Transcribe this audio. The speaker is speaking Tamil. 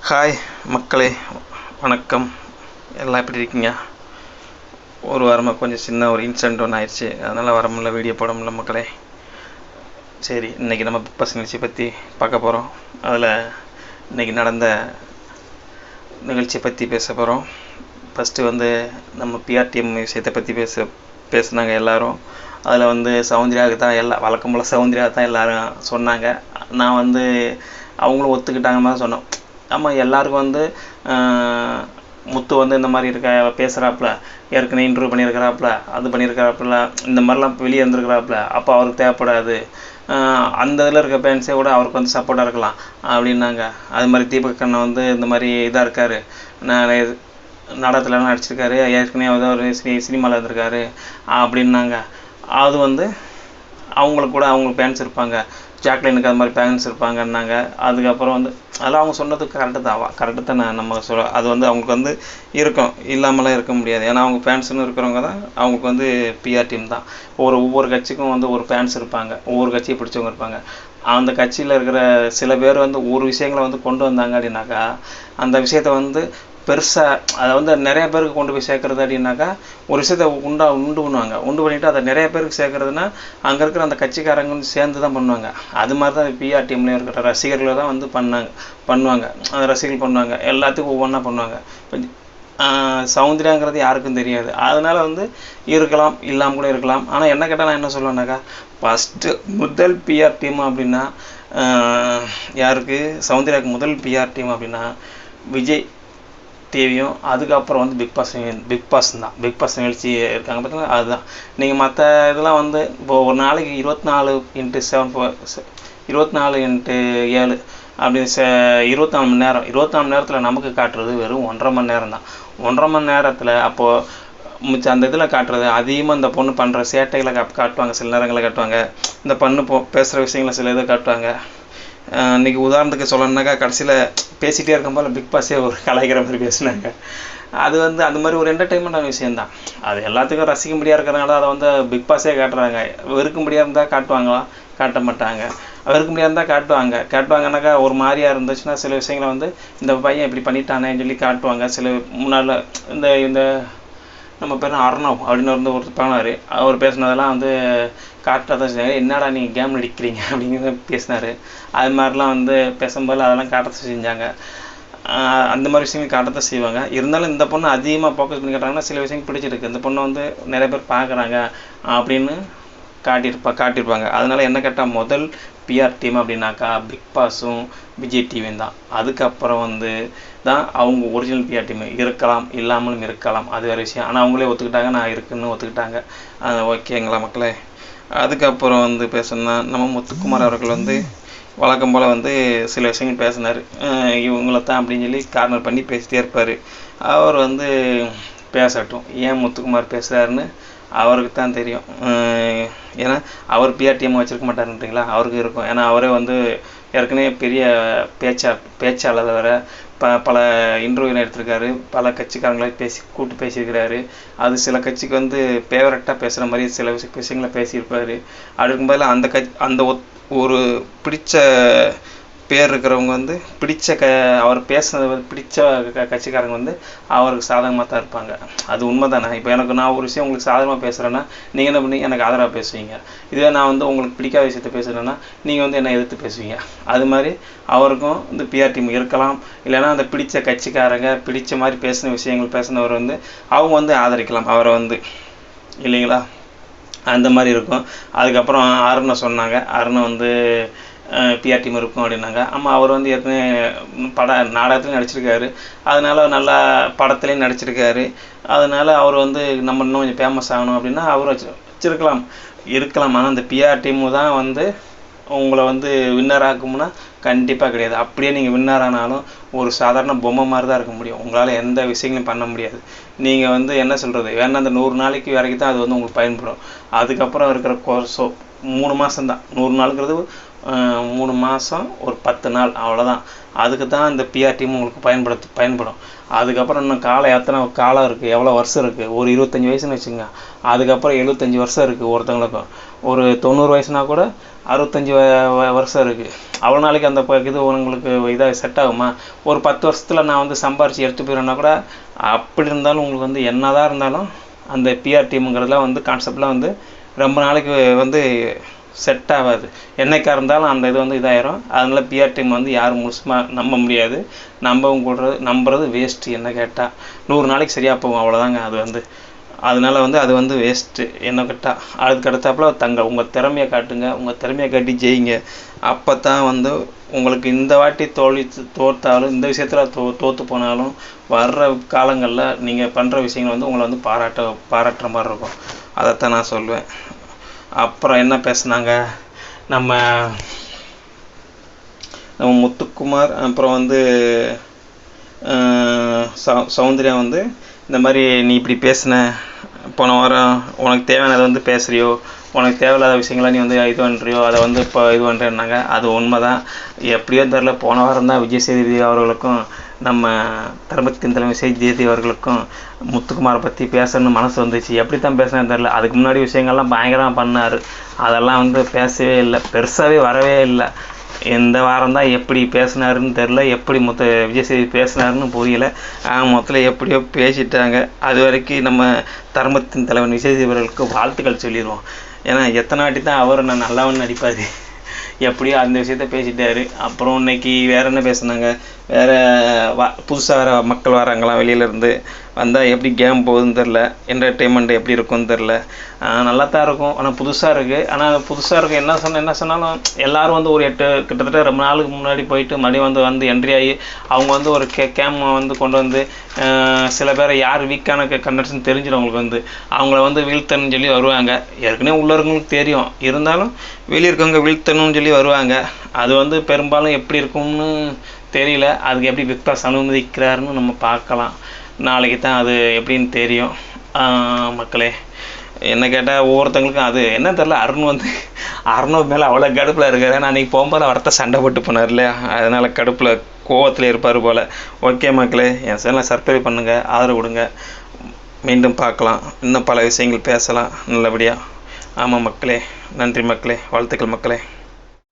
ஹாய் மக்களே, வணக்கம். எல்லாம் எப்படி இருக்கீங்க? ஒரு வாரமாக கொஞ்சம் சின்ன ஒரு இன்சிடென்ட் ஒன்று ஆயிடுச்சு, அதனால் வர முடியல, வீடியோ போட முடியல மக்களே. சரி, இன்றைக்கி நம்ம பிக் பாஸ் நிகழ்ச்சியை பற்றி பார்க்க போகிறோம். அதில் இன்றைக்கி நடந்த நிகழ்ச்சியை பற்றி பேச போகிறோம். ஃபஸ்ட்டு நம்ம பிஆர்டிஎம் விஷயத்தை பற்றி பேசுனாங்க எல்லோரும். அதில் சௌந்தர்யாவுக்கு தான் வழக்கம் போல் சௌந்தர்யா தான் எல்லோரும் சொன்னாங்க. நான் அவங்களும் ஒத்துக்கிட்டாங்க மாதிரி சொன்னோம். ஆமாம், எல்லாருக்கும் முத்து இந்த மாதிரி பேசுகிறாப்புல, ஏற்கனவே இன்டர்வியூ பண்ணியிருக்கிறாப்புல, அது பண்ணியிருக்கிறாப்புல, இந்த மாதிரிலாம் வெளியே இருந்திருக்கிறாப்புல, அப்போ அவருக்கு தேவைப்படாது, அந்த இதில் இருக்க பேரண்ட்ஸே கூட அவருக்கு சப்போர்ட்டாக இருக்கலாம் அப்படின்னாங்க. அது மாதிரி தீபக் அண்ணன் இந்த மாதிரி இதாக இருக்கார், நாடகத்துலலாம் நடிச்சிருக்காரு, ஏற்கனவே ஒரு சினிமாவில் இருந்திருக்காரு அப்படின்னாங்க. அது அவங்களுக்கு கூட அவங்களுக்கு பேரண்ட்ஸ் இருப்பாங்க, ஜாக்லினுக்கு அது மாதிரி பேரண்ட்ஸ் இருப்பாங்கன்னாங்க. அதுக்கப்புறம் அதெல்லாம் அவங்க சொன்னது கரெக்டு தான் நம்ம சொல்ல. அது அவங்களுக்கு இருக்கும், இல்லாமலாம் இருக்க முடியாது. ஏன்னா அவங்க ஃபேன்ஸுன்னு இருக்கிறவங்க தான் அவங்களுக்கு பிஆர் டீம் தான். ஒவ்வொரு கட்சிக்கும் ஒரு ஃபேன்ஸ் இருப்பாங்க, ஒவ்வொரு கட்சியை பிடிச்சவங்க இருப்பாங்க. அந்த கட்சியில் இருக்கிற சில பேர் ஒரு விஷயங்களை கொண்டு வந்தாங்க அப்படின்னாக்கா, அந்த விஷயத்தை பெருசாக அதை நிறைய பேருக்கு கொண்டு போய் சேர்க்குறது அப்படின்னாக்கா, ஒரு விஷயத்தை உண்டு பண்ணிவிட்டு அதை நிறைய பேருக்கு சேர்க்குறதுனா அங்கே இருக்கிற அந்த கட்சிக்காரங்க சேர்ந்து தான் பண்ணுவாங்க. அது மாதிரி தான் பிஆர் டீம்லேயும் இருக்கிற ரசிகர்களை தான் பண்ணுவாங்க. அந்த ரசிகர்கள் பண்ணுவாங்க, எல்லாத்துக்கும் ஒவ்வொன்றா பண்ணுவாங்க. இப்போ சௌந்தர்யாங்கிறது யாருக்கும் தெரியாது, அதனால் இருக்கலாம், இல்லாமல் கூட இருக்கலாம். ஆனால் என்ன கேட்டால் நான் என்ன சொல்லுவேன்னாக்கா, ஃபஸ்ட்டு முதல் பிஆர் டீம் அப்படின்னா யாருக்கு? சௌந்தர்யாவுக்கு முதல் பிஆர் டீம் அப்படின்னா விஜய் டிவியும், அதுக்கப்புறம் பிக் பாஸ் தான். பிக் பாஸ் நிகழ்ச்சி இருக்காங்க பார்த்தீங்கன்னா, அதுதான். நீங்கள் மற்ற இதெல்லாம் இப்போ ஒரு நாளைக்கு 24x7 அப்படி 24 மணி நேரம், 24 மணி நேரத்தில் நமக்கு காட்டுறது வெறும் 1.5 மணி நேரம் தான். 1.5 மணி நேரத்தில் அப்போது மிச்சம் அந்த இதில் காட்டுறது அதிகமாக இந்த பொண்ணு பண்ணுற சேட்டைகளை காட்டுவாங்க, சில நேரங்களை காட்டுவாங்க. இந்த பொண்ணு பேசுகிற விஷயங்களை சில இதை காட்டுவாங்க. இன்றைக்கி உதாரணத்துக்கு சொல்லணுன்னாக்கா, கடைசியில் பேசிகிட்டே இருக்கும்போது பிக் பாஸே ஒரு கலாய்க்கிற மாதிரி பேசினாங்க. அது அந்த மாதிரி ஒரு என்டர்டெயின்மெண்ட்டான விஷயந்தான். அது எல்லாத்துக்கும் ரசிக்க முடியாது இருக்கிறனால அதை பிக் பாஸே காட்டுறாங்க. வெறுக்க முடியாது இருந்தால் காட்டுவாங்களா? காட்ட மாட்டாங்க. வெறுக்க முடியாது இருந்தால் காட்டுவாங்கன்னாக்கா ஒரு மாதிரியாக இருந்துச்சுன்னா சில விஷயங்களை இந்த பையன் இப்படி பண்ணிட்டானேன்னு சொல்லி காட்டுவாங்க. சில முன்னால் இந்த நம்ம பேர் அர்ணவ் அப்படின்னு ஒருத்தர் பண்ணார். அவர் பேசினதெல்லாம் காட்டாதான் செஞ்சாங்க. என்னடா நீங்கள் கேம் நடிக்கிறீங்க அப்படிங்கிறத பேசினார். அது மாதிரிலாம் பேசும்போது அதெல்லாம் காட்டத்தை செஞ்சாங்க. அந்த மாதிரி விஷயங்கள் காட்டத்தான் செய்வாங்க. இருந்தாலும் இந்த பொண்ணு அதிகமாக ஃபோக்கஸ் பண்ணி காட்டுறாங்கன்னா சில விஷயங்கள் பிடிச்சிருக்கு. இந்த பொண்ணை நிறைய பேர் பார்க்குறாங்க அப்படின்னு காட்டியிருப்பாங்க. அதனால் என்ன கேட்டால் முதல் பிஆர் டீம் அப்படின்னாக்கா பிக் பாஸும் விஜய் டிவியும் தான். அதுக்கப்புறம் தான் அவங்க ஒரிஜினல் பிஆர் டீம். இருக்கலாம், இல்லாமலும் இருக்கலாம், அது வேறு விஷயம். ஆனால் அவங்களே ஒத்துக்கிட்டாங்க, நான் இருக்குன்னு ஒத்துக்கிட்டாங்க. ஓகேங்களா மக்களே? அதுக்கப்புறம் பேசணுன்னா, நம்ம முத்துக்குமார் அவர்கள் வழக்கம் போல் சில விஷயங்கள் பேசினார். இவங்கள தான் அப்படின்னு சொல்லி கார்னர் பண்ணி பேசிகிட்டே இருப்பார். அவர் பேசட்டும், ஏன் முத்துக்குமார் பேசுகிறாருன்னு அவருக்கு தான் தெரியும். ஏன்னா அவர் பிஆர் டீம் வச்சுருக்க மாட்டாருன்றீங்களா? அவருக்கு இருக்கும். ஏன்னா அவரே ஏற்கனவே பெரிய பேச்சாளர் வேறு, பல இன்டர்வியூ எடுத்திருக்காரு, பல கட்சிக்காரங்களை கூப்பிட்டு பேசியிருக்கிறாரு. அது சில கட்சிக்கு ஃபேவரட்டாக பேசுகிற மாதிரி சில விஷயங்களை பேசியிருப்பார். அப்படி இருக்கும்போது அந்த ஒரு பிடிச்ச பேர் இருக்கிறவங்க பிடிச்ச அவர் பேசுனது பிடிச்ச கட்சிக்காரங்க அவருக்கு சாதகமாக தான் இருப்பாங்க. அது உண்மை தானே? இப்போ நான் ஒரு விஷயம் உங்களுக்கு சாதகமாக பேசுகிறேன்னா நீங்கள் என்ன பண்ணி எனக்கு ஆதரவாக பேசுவீங்க. இதுவே நான் உங்களுக்கு பிடிக்காத விஷயத்த பேசுகிறேன்னா நீங்கள் என்னை எதிர்த்து பேசுவீங்க. அது மாதிரி அவருக்கும் பிஆர் டீம் இருக்கலாம், இல்லைன்னா அந்த பிடிச்ச கட்சிக்காரங்க பிடிச்ச மாதிரி பேசின விஷயங்கள் பேசினவர் அவங்க ஆதரிக்கலாம் அவரை இல்லைங்களா? அந்த மாதிரி இருக்கும். அதுக்கப்புறம் அருணை சொன்னாங்க. அருணை பிஆர் டீம் இருக்கும் அப்படின்னாங்க. ஆமாம், அவர் ஏற்கனவே நாடகத்துலையும் நடிச்சிருக்காரு, அதனால் நல்லா படத்துலேயும் நடிச்சிருக்காரு. அதனால் அவர் நம்ம இன்னும் கொஞ்சம் ஃபேமஸ் ஆகணும் அப்படின்னா அவர் இருக்கலாம். ஆனால் அந்த பிஆர் டீமு தான் உங்களை வின்னர் ஆகும்னா கண்டிப்பாக கிடையாது. அப்படியே நீங்கள் வின்னர் ஆனாலும் ஒரு சாதாரண பொம்மை மாதிரி தான் இருக்க முடியும். உங்களால் எந்த விஷயங்களையும் பண்ண முடியாது. நீங்கள் என்ன சொல்கிறது, வேணா அந்த 100 நாளைக்கு வரைக்கும் தான் அது உங்களுக்கு பயன்படும். அதுக்கப்புறம் இருக்கிற 3 மாதம் தான். 100 நாளுங்கிறது 3 மாதம் ஒரு 10 நாள் அவ்வளோதான். அதுக்கு தான் இந்த பிஆர் டீம் உங்களுக்கு பயன்படும். அதுக்கப்புறம் இன்னும் எத்தனை காலம் இருக்குது, எவ்வளோ வருஷம் இருக்குது, ஒரு 25 வயசுன்னு வச்சுங்க. அதுக்கப்புறம் 75 வருஷம் இருக்குது ஒருத்தவங்களுக்கும். ஒரு 90 வயசுனா கூட 65 வருஷம் இருக்குது. அவ்வளோ நாளைக்கு அந்த இது உங்களுக்கு இதாக செட் ஆகுமா? ஒரு 10 வருஷத்தில் நான் வந்து சம்பாரித்து எடுத்து போயிடுறேன்னா கூட, அப்படி இருந்தாலும் உங்களுக்கு வந்து என்னதான் இருந்தாலும் அந்த பிஆர் டீமுங்கிறதுலாம் வந்து கான்செப்ட்லாம் வந்து ரொம்ப நாளைக்கு வந்து செட் ஆகாது. என்னைக்காக இருந்தாலும் அந்த இது வந்து இதாயிரும். அதனால் பிஆர் டீம் வந்து யாரும் முழுசுமாக நம்ப முடியாது. நம்புறது வேஸ்ட்டு. என்ன கேட்டால் 100 நாளைக்கு சரியாக போகும், அவ்வளோதாங்க. அது வந்து அதனால வந்து அது வந்து வேஸ்ட்டு என்ன கேட்டால். அதுக்கு அடுத்தாப்புல உங்கள் திறமையை காட்டுங்க, உங்கள் திறமையை காட்டி ஜெயிங்க. அப்போ தான் வந்து உங்களுக்கு இந்த வாட்டி தோற்றாலும் இந்த விஷயத்தில் தோற்று போனாலும் வர்ற காலங்களில் நீங்கள் பண்ணுற விஷயங்கள் வந்து உங்களை வந்து பாராட்டுற மாதிரி இருக்கும். அதைத்தான் நான் சொல்லுவேன். அப்புறம் என்ன பேசுனாங்க நம்ம முத்துக்குமார், அப்புறம் வந்து சௌந்தர்யா வந்து இந்த மாதிரி நீ இப்படி பேசின, போன வாரம் உனக்கு தேவையானதை வந்து பேசுகிறியோ, உனக்கு தேவையில்லாத விஷயங்களை நீ வந்து இது பண்ணுறியோ, அதை வந்து இப்போ இது பண்ணுறேன்னாங்க. அது உண்மை தான். எப்படியோ தெரில, போன வாரம் தான் விஜய் சேதுபதி அவர்களுக்கும் நம்ம தர்மத்தின் தலைமை சேதுபதி அவர்களுக்கும் முத்துக்குமாரை பற்றி பேசணும்னு மனசு வந்துச்சு. எப்படி தான் பேசுனேன்னு தெரில. அதுக்கு முன்னாடி விஷயங்கள்லாம் பயங்கரமாக பண்ணார். அதெல்லாம் வந்து பேசவே இல்லை, பெருசாகவே வரவே இல்லை. இந்த வாரம் தான் எப்படி பேசினாருன்னு தெரில, எப்படி விஜய் சேதுபதி பேசினாருன்னு புரியல. மொத்தத்தில் எப்படியோ பேசிட்டாங்க. அது வரைக்கும் நம்ம தர்மத்தின் தலைவன் விஜய் சேதுபதி அவர்களுக்கு வாழ்த்துக்கள் சொல்லிடுவோம். ஏன்னா எத்தனை வாட்டி தான் அவர் நான் நல்லாவன்னு நடிப்பார். எப்படியோ அந்த விஷயத்த பேசிட்டாரு. அப்புறம் இன்னைக்கு வேறு என்ன பேசுனாங்க, வேறு புதுசாக வேறு மக்கள் வராங்களாம் வெளியிலேருந்து. வந்தால் எப்படி கேம் போகுதுன்னு தெரில, என்டர்டெயின்மெண்ட் எப்படி இருக்கும்னு தெரில. நல்லா தான் இருக்கும், ஆனால் புதுசாக இருக்குது. ஆனால் புதுசாக இருக்குது என்ன சொன்னாலும் எல்லோரும் வந்து ஒரு கிட்டத்தட்ட ரொம்ப நாளுக்கு முன்னாடி போயிட்டு மறுபடியும் வந்து என்ட்ரி ஆகி அவங்க வந்து ஒரு கேம் வந்து கொண்டு வந்து சில பேரை யார் வீக்கான கண்டக்ஷன் தெரிஞ்சிடும் அவங்களுக்கு வந்து அவங்கள வந்து வீழ்த்தணும்னு சொல்லி வருவாங்க. ஏற்கனவே உள்ளவங்களுக்கு தெரியும், இருந்தாலும் வெளியே இருக்கவங்க வீழ்த்தணும்னு சொல்லி வருவாங்க. அது வந்து பெரும்பாலும் எப்படி இருக்கும்னு தெரியல. அதுக்கு எப்படி பிக் பாஸ் அனுமதிக்கிறாருன்னு நம்ம பார்க்கலாம். நாளைக்கு தான் அது எப்படின்னு தெரியும். மக்களே, என்ன கேட்டால் ஒவ்வொருத்தங்களுக்கும் அது என்ன தெரில. அருண் மேலே அவ்வளோ கடுப்பில் இருக்காரு. நான் அன்றைக்கி போகும்போது அவர்கிட்ட சண்டை போட்டு போனார் இல்லையா, அதனால் கடுப்பில் கோவத்தில் இருப்பார் போல். ஓகே மக்களே, என் சேனலை சப்ஸ்கிரைப் பண்ணுங்கள், ஆதரவு கொடுங்க. மீண்டும் பார்க்கலாம், இன்னும் பல விஷயங்கள் பேசலாம் நல்லபடியாக. ஆமாம் மக்களே, நன்றி மக்களே, வாழ்த்துக்கள் மக்களே.